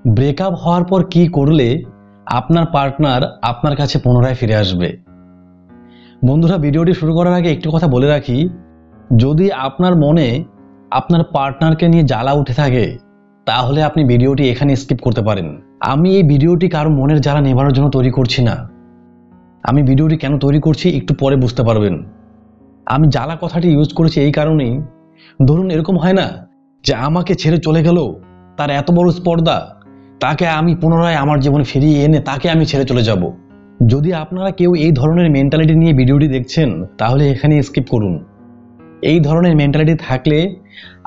Breakup হওয়ার পর কি করলে আপনার পার্টনার আপনার কাছে পুনরায় ফিরে আসবে? বন্ধুরা, ভিডিওটি শুরু করার আগে একটি কথা বলে রাখি, যদি আপনার মনে আপনার পার্টনারকে নিয়ে জ্বালা উঠে থাকে তাহলে আপনি ভিডিওটি এখানে স্কিপ করতে পারেন। আমি এই ভিডিওটি কারো মনের জ্বালা নেভানোর জন্য তৈরি করছি না। আমি ভিডিওটি কেন তৈরি করছি একটু পরে বুঝতে পারবেন। আমি জ্বালা কথাটি ইউজ করেছি এই কারণেই, ধরুন এরকম হয় না যে আমাকে ছেড়ে চলে গেল, তার এত বড় স্পর্ধা, তাকে আমি পুনরায় আমার জীবনে ফিরিয়ে এনে তাকে আমি ছেড়ে চলে যাব। যদি আপনারা কেউ এই ধরনের মেন্টালিটি নিয়ে ভিডিওটি দেখছেন তাহলে এখানে স্কিপ করুন। এই ধরনের মেন্টালিটি থাকলে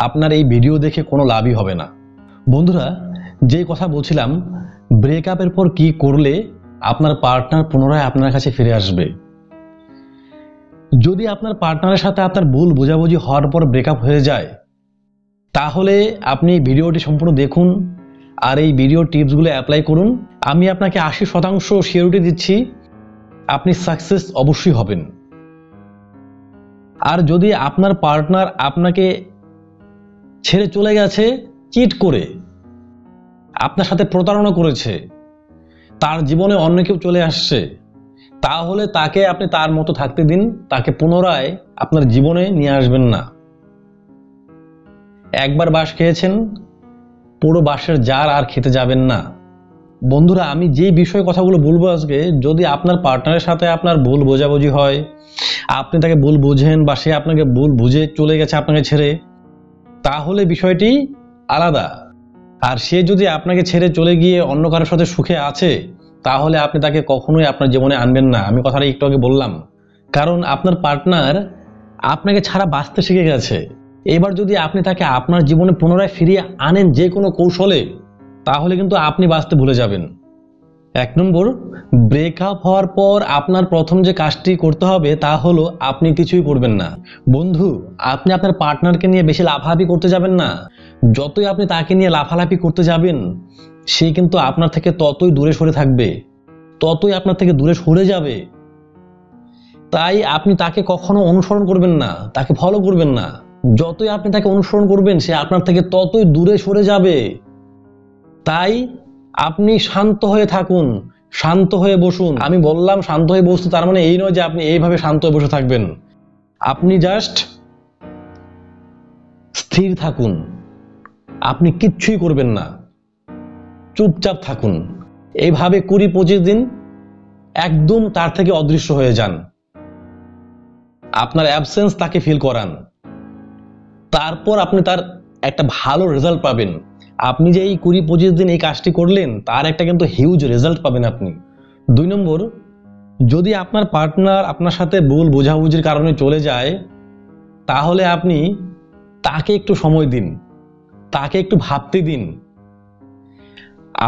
আপনার এই ভিডিও দেখে কোনো লাভই হবে না। বন্ধুরা, যে কথা বলছিলাম, ব্রেকআপের পর কি করলে আপনার পার্টনার পুনরায় আপনার কাছে ফিরে আসবে। যদি আপনার পার্টনারের সাথে আপনার ভুল বোঝাবুঝি হওয়ার পর ব্রেকআপ হয়ে যায় তাহলে আপনি ভিডিওটি সম্পূর্ণ দেখুন আর এই ভিডিও টিপসগুলো অ্যাপ্লাই করুন। আমি আপনাকে 80% সিওরিটি দিচ্ছি আপনি সাকসেস অবশ্যই হবেন। আর যদি আপনার পার্টনার আপনাকে ছেড়ে চলে গেছে চিট করে, আপনার সাথে প্রতারণা করেছে, তার জীবনে অন্য কেউ চলে আসছে, তাহলে তাকে আপনি তার মতো থাকতে দিন, তাকে পুনরায় আপনার জীবনে নিয়ে আসবেন না। একবার বাঁশ খেয়েছেন, পুরো বাঁশের জার আর খেতে যাবেন না। বন্ধুরা, আমি যে বিষয়ে কথাগুলো বলবো আজকে, যদি আপনার পার্টনারের সাথে আপনার ভুল বোঝাবুঝি হয়, আপনি তাকে ভুল বুঝেন বা সে আপনাকে ভুল বুঝে চলে গেছে আপনাকে ছেড়ে, তাহলে বিষয়টি আলাদা। আর সে যদি আপনাকে ছেড়ে চলে গিয়ে অন্য কারোর সাথে সুখে আছে তাহলে আপনি তাকে কখনোই আপনার জীবনে আনবেন না। আমি কথাটা একটু আগে বললাম, কারণ আপনার পার্টনার আপনাকে ছাড়া বাঁচতে শিখে গেছে। এবার যদি আপনি তাকে আপনার জীবনে পুনরায় ফিরিয়ে আনেন যে কোনো কৌশলে, তাহলে কিন্তু আপনি বাঁচতে ভুলে যাবেন। 1 নম্বর, ব্রেকআপ হওয়ার পর আপনার প্রথম যে কাজটি করতে হবে তা হলো আপনি কিছুই করবেন না। বন্ধু, আপনি আপনার পার্টনারকে নিয়ে বেশি লাফালাফি করতে যাবেন না। যতই আপনি তাকে নিয়ে লাফালাফি করতে যাবেন সে কিন্তু আপনার থেকে ততই দূরে সরে থাকবে, ততই আপনার থেকে দূরে সরে যাবে। তাই আপনি তাকে কখনো অনুসরণ করবেন না, তাকে ফলো করবেন না। যতই আপনি তাকে অনুসরণ করবেন সে আপনার থেকে ততই দূরে সরে যাবে। তাই আপনি শান্ত হয়ে থাকুন, শান্ত হয়ে বসুন। আমি বললাম শান্ত হয়ে বসতে, তার মানে এই নয় যে আপনি এইভাবে শান্ত হয়ে বসে থাকবেন। আপনি জাস্ট স্থির থাকুন, আপনি কিচ্ছুই করবেন না, চুপচাপ থাকুন। এইভাবে 20-25 দিন একদম তার থেকে অদৃশ্য হয়ে যান, আপনার অ্যাবসেন্স তাকে ফিল করান। তারপর আপনি তার একটা ভালো রেজাল্ট পাবেন। আপনি যে এই 20-25 দিন এই কাজটি করলেন তার একটা কিন্তু হিউজ রেজাল্ট পাবেন আপনি। 2 নম্বর, যদি আপনার পার্টনার আপনার সাথে ভুল বোঝাবুঝির কারণে চলে যায় তাহলে আপনি তাকে একটু সময় দিন, তাকে একটু ভাবতে দিন।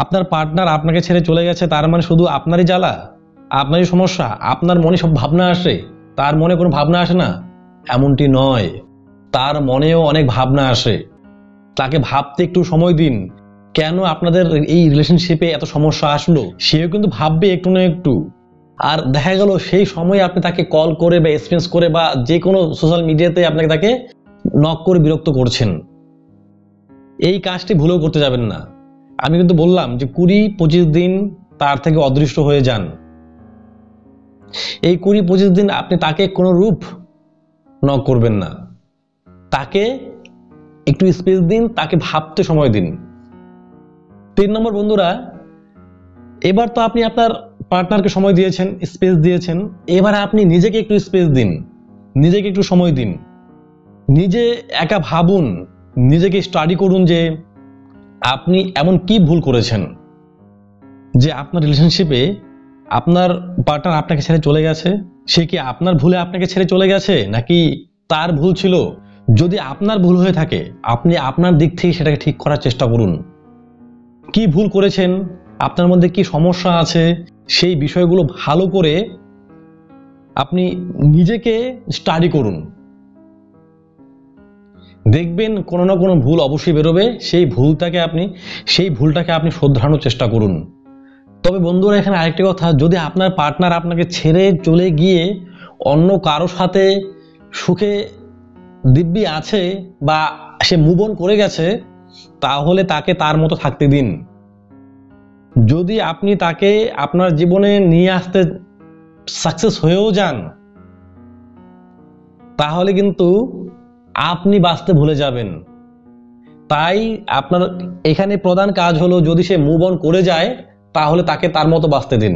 আপনার পার্টনার আপনাকে ছেড়ে চলে গেছে তার মানে শুধু আপনারই জ্বালা, আপনারই সমস্যা, আপনার মনে সব ভাবনা আসে, তার মনে কোনো ভাবনা আসে না? এমনটি নয়, তার মনেও অনেক ভাবনা আসে। তাকে ভাবতে একটু সময় দিন, কেন আপনাদের এই রিলেশনশিপে এত সমস্যা আসলো সেও কিন্তু ভাববে একটু না একটু। আর দেখা গেল সেই সময় আপনি তাকে কল করে বা এসএমএস করে বা যে কোনো সোশ্যাল মিডিয়াতে আপনাকে তাকে নক করে বিরক্ত করছেন। এই কাজটি ভুলেও করতে যাবেন না। আমি কিন্তু বললাম যে 20-25 দিন তার থেকে অদৃশ্য হয়ে যান। এই 20-25 দিন আপনি তাকে কোনো রূপ নক করবেন না, তাকে একটু স্পেস দিন, তাকে ভাবতে সময় দিন। 3 নম্বর, বন্ধুরা, এবার তো আপনি আপনার পার্টনারকে সময় দিয়েছেন, স্পেস দিয়েছেন, এবার আপনি নিজেকে একটু স্পেস দিন, নিজেকে একটু সময় দিন। নিজে একা ভাবুন, নিজেকে স্টাডি করুন যে আপনি এমন কি ভুল করেছেন যে আপনার রিলেশনশিপে আপনার পার্টনার আপনাকে ছেড়ে চলে গেছে। সে কি আপনার ভুলে আপনাকে ছেড়ে চলে গেছে নাকি তার ভুল ছিল? যদি আপনার ভুল হয়ে থাকে আপনি আপনার দিক থেকে সেটাকে ঠিক করার চেষ্টা করুন। কি ভুল করেছেন, আপনার মধ্যে কি সমস্যা আছে, সেই বিষয়গুলো ভালো করে আপনি নিজেকে স্টাডি করুন। দেখবেন কোনো না কোনো ভুল অবশ্যই বেরোবে, সেই ভুলটাকে আপনি শোধরানোর চেষ্টা করুন। তবে বন্ধুরা, এখানে আরেকটি কথা, যদি আপনার পার্টনার আপনাকে ছেড়ে চলে গিয়ে অন্য কারো সাথে সুখে দিব্যি আছে বা সে মুভ অন করে গেছে তাহলে তাকে তার মতো থাকতে দিন। যদি আপনি তাকে আপনার জীবনে নিয়ে আসতে সাকসেস হয়েও যান, তাহলে কিন্তু আপনি বাঁচতে ভুলে যাবেন। তাই আপনার এখানে প্রধান কাজ হলো, যদি সে মুভ অন করে যায় তাহলে তাকে তার মতো বাঁচতে দিন,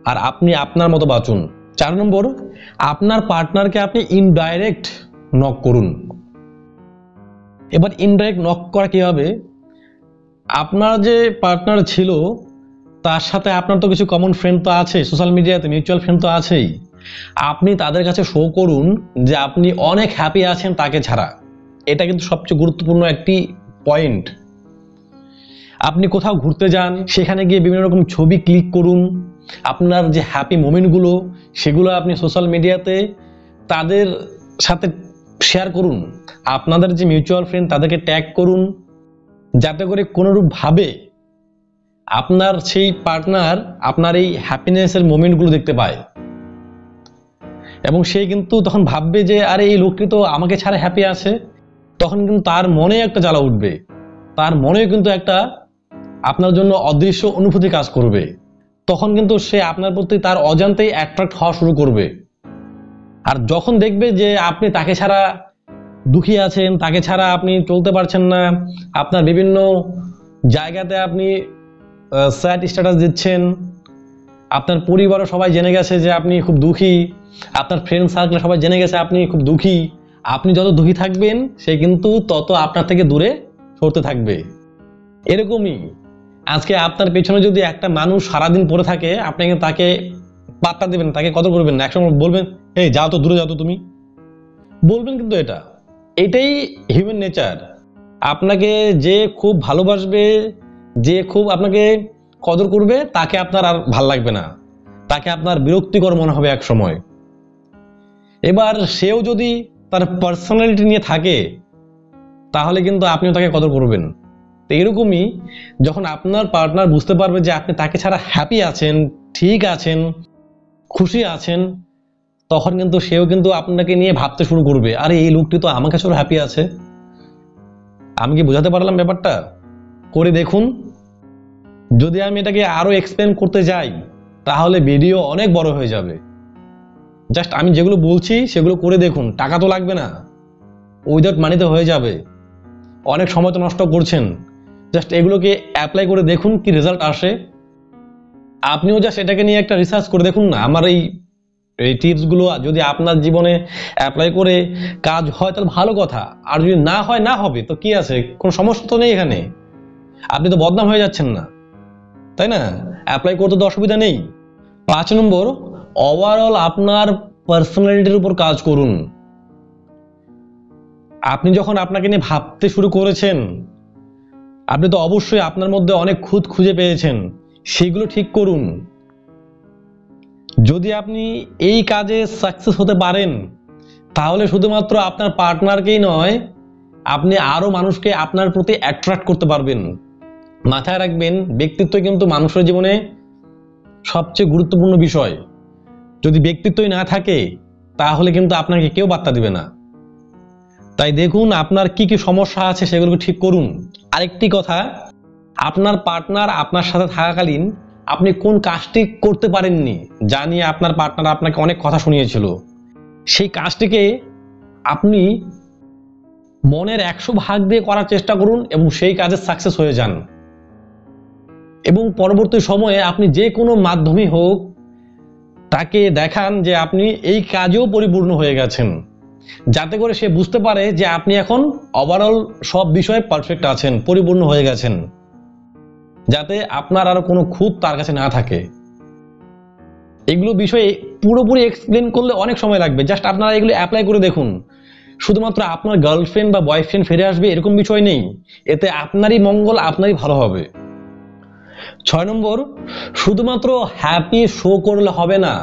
আর আপনি আপনার মতো বাঁচুন। 4 নম্বর, আপনার পার্টনারকে আপনি ইনডাইরেক্ট নক করুন। এবার ইনডাইরেক্ট নক করা কিভাবে? আপনার যে পার্টনার ছিল তার সাথে আপনার তো কিছু কমন ফ্রেন্ড তো আছে, সোশ্যাল মিডিয়াতে মিউচুয়াল ফ্রেন্ড তো আছেই। আপনি তাদের কাছে শো করুন যে আপনি অনেক হ্যাপি আছেন তাকে ছাড়া। এটা কিন্তু সবচেয়ে গুরুত্বপূর্ণ একটি পয়েন্ট। আপনি কোথাও ঘুরতে যান, সেখানে গিয়ে বিভিন্ন রকম ছবি ক্লিক করুন, আপনার যে হ্যাপি মোমেন্টগুলো সেগুলো আপনি সোশ্যাল মিডিয়াতে তাদের সাথে শেয়ার করুন। আপনাদের যে মিউচুয়াল ফ্রেন্ড তাদেরকে ট্যাগ করুন, যাতে করে কোনোরূপভাবে আপনার সেই পার্টনার আপনার এই হ্যাপিনেসের মোমেন্টগুলো দেখতে পায়, এবং সে কিন্তু তখন ভাববে যে আরে এই লোকটি তো আমাকে ছাড়া হ্যাপি আছে। তখন কিন্তু তার মনে একটা জ্বালা উঠবে, তার মনে কিন্তু একটা আপনার জন্য অদৃশ্য অনুভূতি কাজ করবে। তখন কিন্তু সে আপনার প্রতি তার অজান্তেই অ্যাট্রাক্ট হওয়া শুরু করবে। আর যখন দেখবে যে আপনি তাকে ছাড়া দুঃখী আছেন, তাকে ছাড়া আপনি চলতে পারছেন না, আপনার বিভিন্ন জায়গাতে আপনি স্যাড স্ট্যাটাস দিচ্ছেন, আপনার পরিবারও সবাই জেনে গেছে যে আপনি খুব দুঃখী, আপনার ফ্রেন্ড সার্কেলে সবাই জেনে গেছে আপনি খুব দুঃখী, আপনি যত দুঃখী থাকবেন সে কিন্তু তত আপনার থেকে দূরে সরতে থাকবে। এরকমই আজকে আপনার পেছনে যদি একটা মানুষ সারাদিন পড়ে থাকে, আপনি কিন্তু তাকে পাত্তা দেবেন, তাকে কদর করবেন না। একসময় বলবেন এই যাও তো, দূরে যাও তো তুমি, বলবেন কিন্তু এটাই হিউম্যান নেচার। আপনাকে যে খুব ভালোবাসবে, যে খুব আপনাকে কদর করবে, তাকে আপনার আর ভাল লাগবে না, তাকে আপনার বিরক্তিকর মনে হবে এক সময়। এবার সেও যদি তার পার্সোনালিটি নিয়ে থাকে তাহলে কিন্তু আপনিও তাকে কদর করবেন। তো এরকমই যখন আপনার পার্টনার বুঝতে পারবে যে আপনি তাকে ছাড়া হ্যাপি আছেন, ঠিক আছেন, খুশি আছেন, তখন কিন্তু সেও কিন্তু আপনাকে নিয়ে ভাবতে শুরু করবে, আরে এই লোকটি তো আমার কাছেও হ্যাপি আছে। আমি কি বোঝাতে পারলাম ব্যাপারটা? করে দেখুন। যদি আমি এটাকে আরো এক্সপ্লেন করতে যাই তাহলে ভিডিও অনেক বড় হয়ে যাবে। জাস্ট আমি যেগুলো বলছি সেগুলো করে দেখুন, টাকা তো লাগবে না, উইদাউট মানিতে হয়ে যাবে। অনেক সময় তো নষ্ট করছেন, জাস্ট এগুলোকে অ্যাপ্লাই করে দেখুন কি রেজাল্ট আসে। আপনিও জাস্ট এটাকে নিয়ে একটা রিসার্চ করে দেখুন না। আমার এই টিপসগুলো যদি আপনার জীবনে অ্যাপ্লাই করে কাজ হয় তাহলে ভালো কথা, আর যদি না হয় না হবে তো কি আছে, কোনো সমস্যা তো নেই এখানে, আপনি তো বদনাম হয়ে যাচ্ছেন না, তাই না? অ্যাপ্লাই করতে তো অসুবিধা নেই। 5 নম্বর, ওভারঅল আপনার পার্সোনালিটির উপর কাজ করুন। আপনি যখন আপনাকে নিয়ে ভাবতে শুরু করেছেন, আপনি তো অবশ্যই আপনার মধ্যে অনেক খুঁত খুঁজে পেয়েছেন, সেগুলো ঠিক করুন। যদি আপনি এই কাজে সাকসেস হতে পারেন তাহলে শুধুমাত্র আপনার পার্টনারকেই নয়, আপনি আরো মানুষকে আপনার প্রতি অ্যাট্রাক্ট করতে পারবেন। মাথায় রাখবেন, ব্যক্তিত্ব কিন্তু মানুষের জীবনে সবচেয়ে গুরুত্বপূর্ণ বিষয়। যদি ব্যক্তিত্বই না থাকে তাহলে কিন্তু আপনাকে কেউ বার্তা দিবে না। তাই দেখুন আপনার কি কি সমস্যা আছে সেগুলোকে ঠিক করুন। আরেকটি কথা, আপনার পার্টনার আপনার সাথে থাকাকালীন আপনি কোন কাজটি করতে পারেননি, যা নিয়ে আপনার পার্টনার আপনাকে অনেক কথা শুনিয়েছিল, সেই কাজটিকে আপনি মনের 100% দিয়ে করার চেষ্টা করুন এবং সেই কাজে সাকসেস হয়ে যান। এবং পরবর্তী সময়ে আপনি যে কোনো মাধ্যমে হোক তাকে দেখান যে আপনি এই কাজেও পরিপূর্ণ হয়ে গেছেন, যাতে করে সে বুঝতে পারে যে আপনি এখন ওভারঅল সব বিষয়ে পারফেক্ট আছেন, পরিপূর্ণ হয়ে গেছেন, যাতে আপনার আর কোনো খুঁত তার কাছে না থাকে। এগুলো বিষয়ে পুরোপুরি এক্সপ্লেন করলে অনেক সময় লাগবে, জাস্ট আপনারা এগুলো অ্যাপ্লাই করে দেখুন। শুধুমাত্র আপনার গার্লফ্রেন্ড বা বয়ফ্রেন্ড ফিরে আসবে এরকম বিষয় নেই, এতে আপনারই মঙ্গল, আপনারই ভালো হবে। 6 নম্বর, শুধুমাত্র হ্যাপি শো করলে হবে না,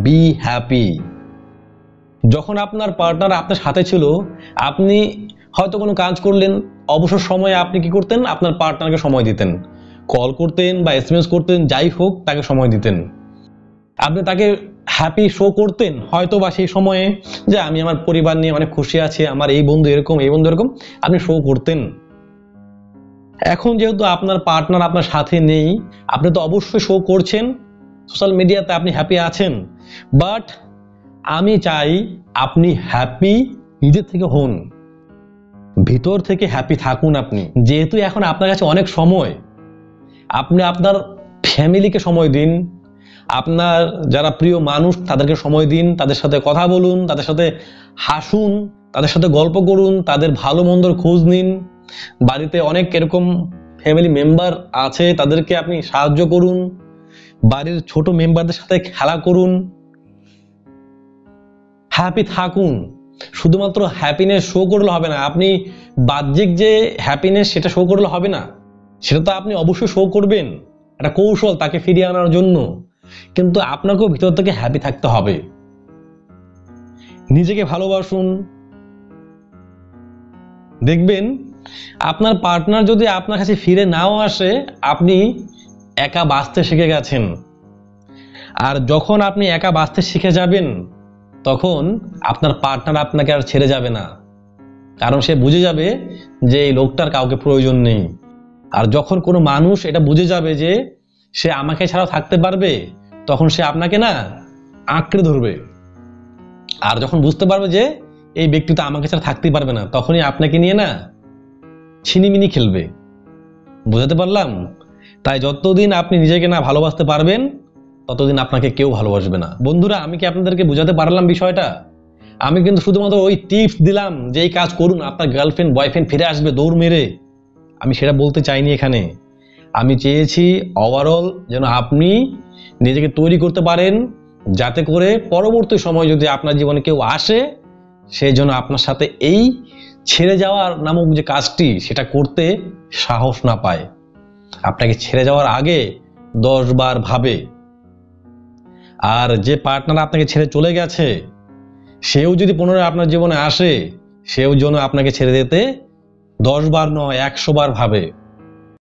বি হ্যাপি। যখন আপনার পার্টনার আপনার সাথে ছিল, আপনি হয়তো কোনো কাজ করলেন, অবসর সময়ে আপনি কি করতেন, আপনার পার্টনারকে সময় দিতেন, কল করতেন বা এসএমএস করতেন, যাই হোক তাকে সময় দিতেন। আপনি তাকে হ্যাপি শো করতেন হয়তো বা সেই সময়ে যে আমি আমার পরিবার নিয়ে অনেক খুশি আছি, আমার এই বন্ধু এরকম, এই বন্ধু এরকম, আপনি শো করতেন। এখন যেহেতু আপনার পার্টনার আপনার সাথে নেই, আপনি তো অবশ্যই শো করছেন সোশ্যাল মিডিয়াতে আপনি হ্যাপি আছেন, বাট আমি চাই আপনি হ্যাপি নিজের থেকে হন, ভিতর থেকে হ্যাপি থাকুন। আপনি যেহেতু এখন আপনার কাছে অনেক সময়, আপনি আপনার ফ্যামিলিকে সময় দিন, আপনার যারা প্রিয় মানুষ তাদেরকে সময় দিন, তাদের সাথে কথা বলুন, তাদের সাথে হাসুন, তাদের সাথে গল্প করুন, তাদের ভালো মন্দর খোঁজ নিন। বাড়িতে অনেক এরকম ফ্যামিলি মেম্বার আছে, তাদেরকে আপনি সাহায্য করুন, বাড়ির ছোট মেম্বারদের সাথে খেলা করুন, হ্যাপি থাকুন। শুধুমাত্র হ্যাপিনেস শো করলে হবে না, আপনি বাহ্যিক যে হ্যাপিনেস সেটা শো করলে হবে না, সেটা তো আপনি অবশ্যই শো করবেন, একটা কৌশল তাকে ফিরিয়ে আনার জন্য, কিন্তু আপনাকেও ভিতর থেকে হ্যাপি থাকতে হবে। নিজেকে ভালোবাসুন। দেখবেন আপনার পার্টনার যদি আপনার কাছে ফিরে নাও আসে, আপনি একা বাঁচতে শিখে গেছেন। আর যখন আপনি একা বাঁচতে শিখে যাবেন, তখন আপনার পার্টনার আপনাকে আর ছেড়ে যাবে না, কারণ সে বুঝে যাবে যে এই লোকটার কাউকে প্রয়োজন নেই। আর যখন কোনো মানুষ এটা বুঝে যাবে যে সে আমাকে ছাড়াও থাকতে পারবে, তখন সে আপনাকে না আঁকড়ে ধরবে। আর যখন বুঝতে পারবে যে এই ব্যক্তি তো আমাকে ছাড়া থাকতেই পারবে না, তখনই আপনাকে নিয়ে না ছিনিমিনি খেলবে। বুঝাতে পারলাম? তাই যতদিন আপনি নিজেকে না ভালোবাসতে পারবেন, ততদিন আপনাকে কেউ ভালোবাসবে না। বন্ধুরা, আমি কি আপনাদেরকে বুঝাতে পারলাম বিষয়টা? আমি কিন্তু শুধুমাত্র ওই টিপস দিলাম যে এই কাজ করুন, আপনার গার্লফ্রেন্ড বয়ফ্রেন্ড ফিরে আসবে দৌড় মেরে, আমি সেটা বলতে চাইনি এখানে। আমি চেয়েছি ওভারঅল যেন আপনি নিজেকে তৈরি করতে পারেন, যাতে করে পরবর্তী সময় যদি আপনার জীবনে কেউ আসে, সে যেন আপনার সাথে এই ছেড়ে যাওয়ার নামক যে কাজটি সেটা করতে সাহস না পায়, আপনাকে ছেড়ে যাওয়ার আগে 10 বার ভাবে। আর যে পার্টনার আপনাকে ছেড়ে চলে গেছে, সেও যদি পুনরায় আপনার জীবনে আসে, সেও যেন আপনাকে ছেড়ে দিতে 10 বার নয় 100 বার ভাবে।